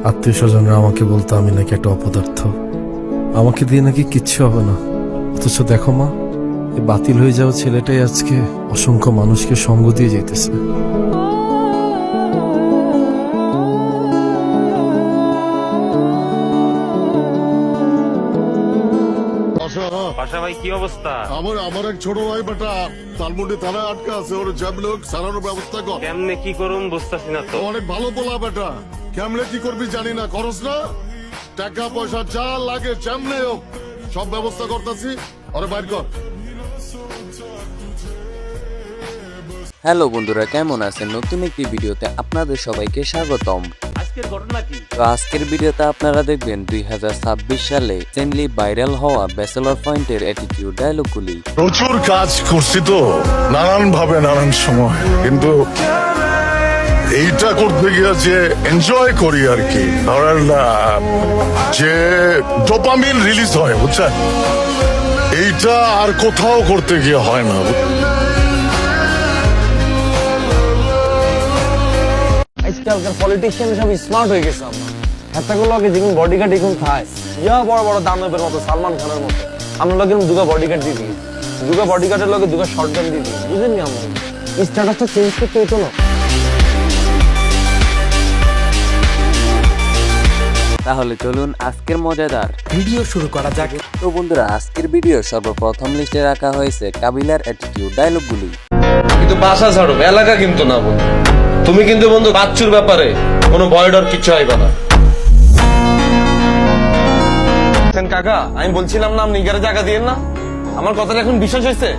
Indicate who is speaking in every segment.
Speaker 1: আত্মীয় স্বজনরা আমাকে বলতো আমি নাকি একটা অপদার্থ, আমাকে দিয়ে নাকি কিচ্ছু হবে না। অথচ দেখো মা, এই বাতিল হয়ে যাওয়া ছেলেটাই আজকে অসংখ্য মানুষকে সঙ্গ দিয়ে যেতেছে।
Speaker 2: পাশা ভাই কি অবস্থা?
Speaker 3: আমার এক ছোট ভাই বেটা তালমুন্ডি থানায় আটকা আছে, ওর জ্যাবলোক সারানোর ব্যবস্থা কর।
Speaker 2: কেমনে কি করুন বুঝতেছি না তো।
Speaker 3: অনেক ভালো পোলা বেটা, কেমনে কি করবি জানি না, খরচ না টাকা পয়সা যা লাগে যেমনে হোক সব ব্যবস্থা করতেছি, ওরে বাইর কর।
Speaker 4: হ্যালো বন্ধুরা, কেমন আছেন? নতুন একটি ভিডিওতে আপনাদের সবাইকে স্বাগতম।
Speaker 2: আজকের ঘটনা কি?
Speaker 4: তো আজকের ভিডিওতে আপনারা দেখবেন 2026 সালে রিসেন্টলি ভাইরাল হওয়া ব্যাচেলর পয়েন্টের অ্যাটিটিউড ডায়লগগুলি।
Speaker 3: প্রচুর কাজ করছি তো নানান ভাবে নানান সময়, কিন্তু এইটা করতে গিয়ে যে এনজয় করি আর কি, ধরেন যে ডোপামিন রিলিজ হয় বুঝছেন, এইটা আর কোথাও করতে গিয়ে হয় না।
Speaker 5: আজকালকার পলিটিশিয়ান সব স্মার্ট হয়ে গেছে। আমরা হাতাগুলো আগে যেমন বডিগার্ড এখন খায়, ইয়া বড় বড় দানবের মতো, সালমান খানের মতো আমরা লোক দুগা বডিগার্ড দিয়ে দিই, দুগা বডিগার্ডের লগে দুগা শর্ট গান দিয়ে দিই, বুঝেননি? আমরা স্ট্যাটাসটা চেঞ্জ করতে হতো না।
Speaker 4: তাহলে চলুন আজকের মজাদার
Speaker 5: ভিডিও শুরু করা যাক।
Speaker 4: তো বন্ধুরা, আজকের ভিডিও সর্বপ্রথম লিস্টে রাখা হয়েছে কাবিলার অ্যাটিটিউড ডায়লগগুলি।
Speaker 6: কিন্তু বাসা ছাড়ো, এলাকা কিন্তু না বন্ধু। তুমি কিন্তু বন্ধু বাচ্চুর ব্যাপারে কোনো ভয় ডর কিছু আইবা না। কাকা, আমি বলছিলাম না আপনি ইগারে জায়গা দিয়েন না, আমার কথাটা এখন বিশ্বাস হয়েছে?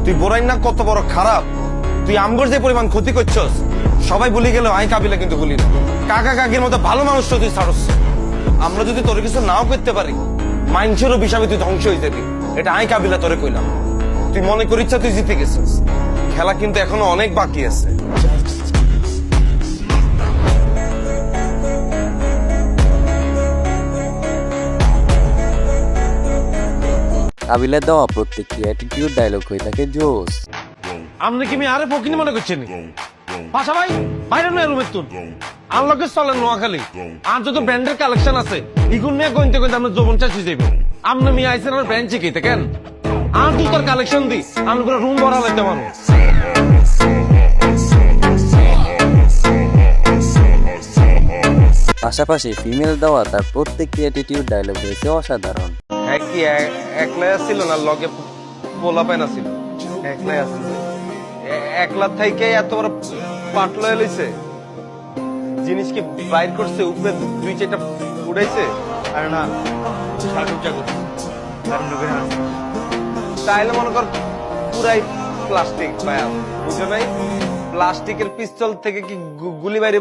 Speaker 6: তুই বোরাই না কত বড় খারাপ, তুই আমগর যে পরিমাণ ক্ষতি করছস সবাই ভুলে গেল, আমি কাবিলা কিন্তু ভুলি না। কাকা কাকির মতো ভালো মানুষ তো তুই ছাড়স। আমরা যদি তোর কিছু নাও করতে পারি, মাইন্সেরও বিষয়ে তুই ধ্বংস হয়ে যাবি, এটা আমি কাবিলা তোরে কইলাম। তুই মনে করিস তুই জিতে গেছিস, খেলা কিন্তু এখনো অনেক বাকি আছে।
Speaker 4: কাবিলার দেওয়া প্রত্যেকটি অ্যাটিটিউড ডায়লগ হয়ে থাকে জোস।
Speaker 6: আপনি কি আরে ফকিনি মনে করছেন? পাশা ভাই বাইরে নয় রুমের তুন আনলকে চলেন নোয়াখালী, আর যত ব্র্যান্ডের কালেকশন আছে ইগুন নিয়ে গইতে গইতে আমরা যৌবন চাষ হয়ে যাবো। আপনি মিয়া আইসেন আমার ব্র্যান্ড শিখাইতে কেন? আর তুই তোর কালেকশন দি আমি পুরো রুম ভরা লাগতে পারবো।
Speaker 4: পাশাপাশি ফিমেল দেওয়া তার প্রত্যেকটি অ্যাটিটিউড ডায়লগ হয়েছে অসাধারণ।
Speaker 6: কি একলাই আসছিল না লগে পোলা পায় না ছিল? একলাই আসছিল, একলা থেকে এত বড় পাটলো লইছে, জিনিস কি বাইর করছে, উপরে দুই চারটা উড়াইছে, আর না তাইলে মনে কর পুরাই প্লাস্টিক পায়া, বুঝো নাই? প্লাস্টিকের পিস্তল থেকে কি গুলি বাইরে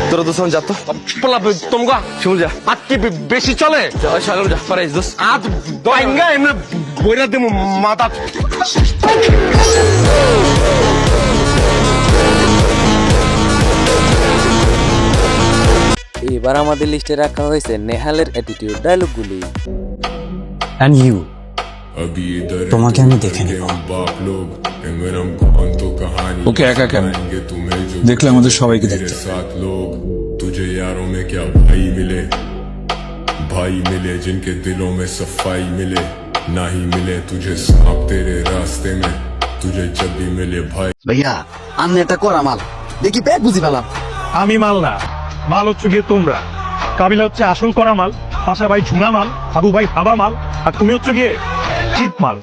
Speaker 6: তোরা দোষণ যা তো পোলা তোমরা শুন যা আর কি বেশি চলে সাগর যা পারে দোষ আজ দইঙ্গা এমনি বইরা দেবো মাথা।
Speaker 4: এবার আমাদের লিস্টে রাখা হয়েছে নেহালের অ্যাটিটিউড ডায়লগগুলি।
Speaker 7: And you, তোমাকে আমি দেখে নেব।
Speaker 8: ওকে একা কেন দেখলে? আমাদের সবাইকে দেখতে।
Speaker 9: तुझे यारों में क्या भाई मिले, भाई मिले जिनके दिलों में सफाई मिले, ना ही मिले तुझे सांप तेरे रास्ते में, तुझे जब भी मिले भाई।
Speaker 7: ভাইয়া আমি এটা করা মাল দেখি পেট বুঝি পেলাম।
Speaker 10: আমি মাল না, মাল হচ্ছে গিয়ে তোমরা। কাবিলা হচ্ছে আসল করা মাল, পাশা ভাই ঝুনা মাল, হাবু ভাই হাবা মাল, আর তুমি হচ্ছে গিয়ে চিপ মাল।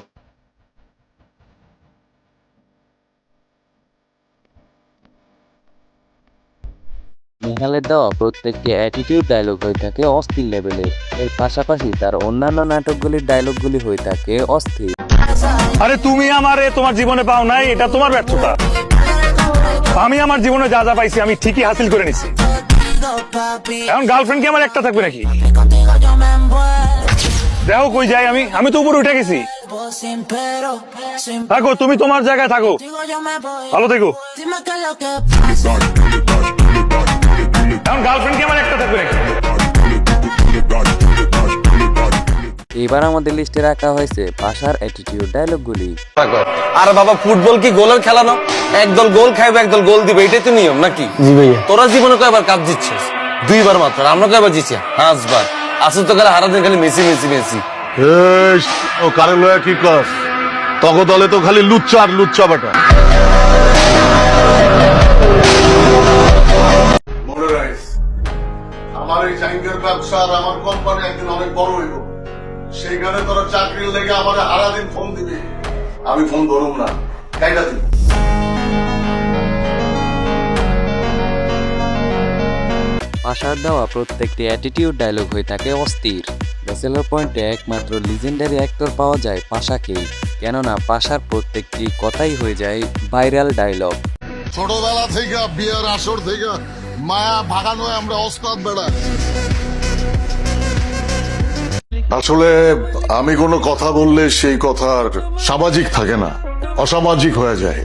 Speaker 4: নেহালের দেওয়া প্রত্যেকটি অ্যাটিটিউড ডায়লগ হয়ে থাকে অস্থির লেভেলের। এর পাশাপাশি তার অন্যান্য নাটকগুলির ডায়লগগুলি হয়ে থাকে অস্থির।
Speaker 10: আরে তুমি আমারে তোমার জীবনে পাও নাই, এটা তোমার ব্যর্থতা। আমি আমার জীবনে যা যা পাইছি আমি ঠিকই হাসিল করে নিছি। এখন গার্লফ্রেন্ড কি আমার একটা থাকবে নাকি? দেখো কই যাই আমি, আমি তো উপরে উঠে গেছি। থাকো তুমি তোমার জায়গায় থাকো, ভালো থেকো। এখন গার্লফ্রেন্ড কি আমার একটা থাকবে নাকি?
Speaker 4: এবার আমাদের লিস্টে রাখা হয়েছে পাশার অ্যাটিটিউড ডায়লগগুলি।
Speaker 6: আর বাবা ফুটবল কি গোলের খেলা না? একদল গোল খাইবে একদল গোল দিবে, এটাই তো নিয়ম নাকি?
Speaker 5: জি ভাইয়া।
Speaker 6: তোরা জীবনে কয়বার কাপ জিতছিস? 2 বার মাত্র। আর আমরা কয়বার জিতছি? 5 বার। আসলে তো খালি হারাদিন খালি মেসি মেসি মেসি।
Speaker 3: ও কারে লয়া কি কস? তগ দলে তো খালি লুচ্চা আর লুচ্চা বেটা। মনে রাখিস, আমার এই জাইঙ্গের ব্যবসা আর আমার কোম্পানি একদিন অনেক বড় হইব। সেইখানে তোরা চাকরির লেগে আমার হারাদিন ফোন দিবি, আমি ফোন ধরুম না, কাইটা দিবি।
Speaker 4: পাশার দেওয়া প্রত্যেকটি অ্যাটিটিউড ডায়লগ হয়ে থাকে অস্থির। ব্যাচেলর পয়েন্টে একমাত্র লিজেন্ডারি অ্যাক্টর পাওয়া যায় পাশাকেই, কেননা পাশার প্রত্যেকটি কথাই হয়ে যায় ভাইরাল ডায়লগ।
Speaker 3: ছোটবেলা থেকে বিয়ের আসর থেকে মায়া ভাগানো আমরা ওস্তাদ বেড়া। আসলে আমি কোনো কথা বললে সেই কথার সামাজিক থাকে না, অসামাজিক হয়ে যায়।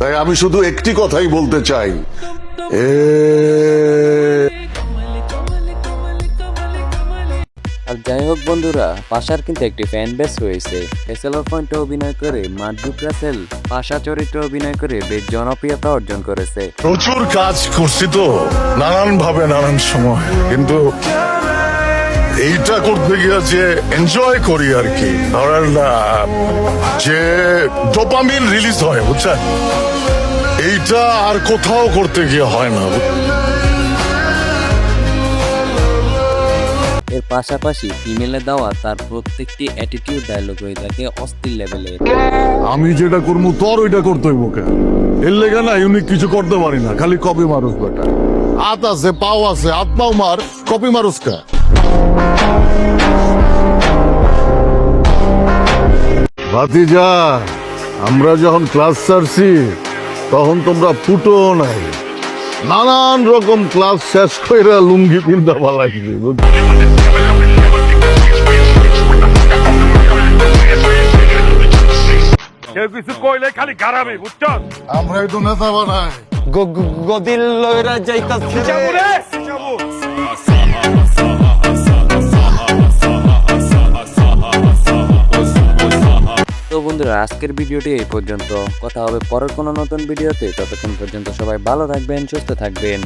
Speaker 3: তাই আমি শুধু একটি কথাই বলতে চাই,
Speaker 4: আর যাই হোক বন্ধুরা, পাশার কিন্তু একটি ফ্যান বেস রয়েছে। ব্যাচেলর পয়েন্টে অভিনয় করে মার্জুক রাসেল পাশা চরিত্রে অভিনয় করে বেশ জনপ্রিয়তা অর্জন করেছে।
Speaker 3: প্রচুর কাজ করছি তো নানান ভাবে নানান সময়, কিন্তু এইটা করতে গিয়ে যে এনজয় করি আর কি, ধরেন না যে ডোপামিন রিলিজ হয় বুঝছেন, এইটা আর কোথাও করতে গিয়ে হয় না।
Speaker 4: এর পাশাপাশি ফিমেলে দেওয়া তার প্রত্যেকটি অ্যাটিটিউড ডায়লগ হয়ে থাকে অস্থির লেভেলের।
Speaker 3: আমি যেটা করবো তোর ওইটা করতে হইব কেন? এর লেগে না ইউনিক কিছু করতে পারি না, খালি কপি মারুস বেটা। হাত আছে পাও আছে, হাত পাও মার, কপি মারুস কা। ভাতিজা, আমরা যখন ক্লাস ছাড়ছি তখন তোমরা ফুটো নাই, নানান রকম ক্লাস শেষ করে লুঙ্গি পিন্দা লাগবে।
Speaker 10: কেউ কিছু কইলে খালি গারামে, বুঝছো?
Speaker 3: আমরাই তো নেতা বানাই।
Speaker 6: গদিল লয়রা যাইতাছে রে।
Speaker 4: তো বন্ধুরা, আজকের ভিডিওটি এই পর্যন্ত। কথা হবে পরের কোনো নতুন ভিডিওতে। ততক্ষণ পর্যন্ত সবাই ভালো থাকবেন, সুস্থ থাকবেন।